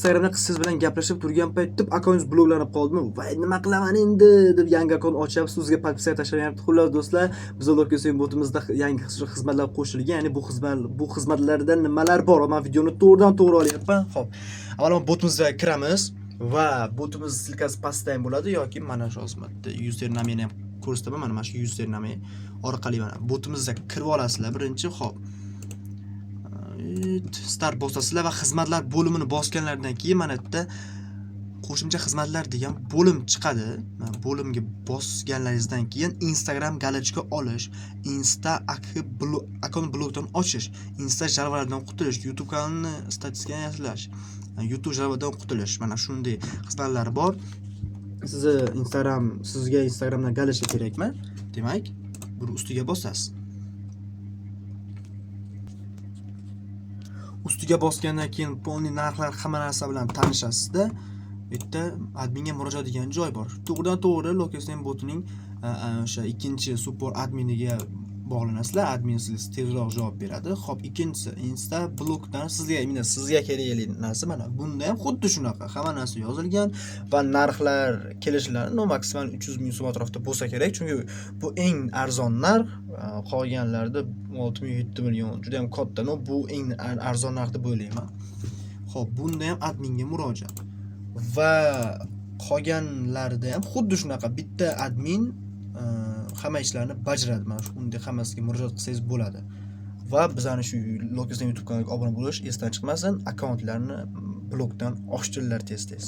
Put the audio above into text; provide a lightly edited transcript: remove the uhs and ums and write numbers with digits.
Instagramda qiz bilan gaplashib turgan paytda akkauntingiz bloklanib qoldimi? Voy, nima qilaman endi deb yangi akkaunt ochyapsiz, sizga podpisatsiya tashlayapti. Xullas do'stlar, biz Location botimizda yangi xizmatlar qo'shilgan. Ya'ni bu xizmatlarda nimalar bor? Men videoni to'g'ridan-to'g'ri olyapman. Xo'p. Avvalo botimizga kiramiz va botimiz silkasi pastda ham bo'ladi yoki mana shu xizmatda username-ni ham ko'rsataman. Mana shu username orqali mana botimizga kirib olasizlar. Birinchi xo'p. Start bosasizlar va xizmatlar bo'limini bosganlardan keyin mana yerda qo'shimcha xizmatlar degan bo'lim chiqadi. Bo'limga bosganlaringizdan keyin Instagram galachka olish, Insta akkaunt blokdan ochish, Insta jarvarlardan qutulish, YouTube kanalini statistikani yaxshilash, YouTube jarvardan qutulish. Mana shunday xizmatlar bor. Sizga Instagramdan galachka kerakmi? Demak, buni ustiga bosasiz. Ustiga bosgandan keyin poni narxlar hamma narsa bilan tanishasizda. Bu yerda adminga murojaat degan joy bor. To'g'ridan-to'g'ri Location botining o'sha ikkinchi support adminiga bog'lanasizlar. Admin sizga tezroq javob beradi. Xo'p, ikkinchisi Insta blokdan sizga kerakli narsa mana bunda ham xuddi shunaqa. Hamma narsa yozilgan va narxlar kelishlari maksimal 300 ming so'm atrofida bo'lsa kerak, chunki bu eng arzon narx. Qolganlarda 6-7 million juda ham katta. Bu eng arzon narx deb o'ylayman. Xo'p, bunda ham adminga murojaat. Va qolganlarida ham xuddi shunaqa bitta admin hamma ishlarni bajaradi. Mana shunday hammasiga murojaat qilsangiz bo'ladi. Va bizani shu Location YouTube kanaliga obuna bo'lish esdan chiqmasin, akkauntlarni blokdan ochdiringlar tez-tez.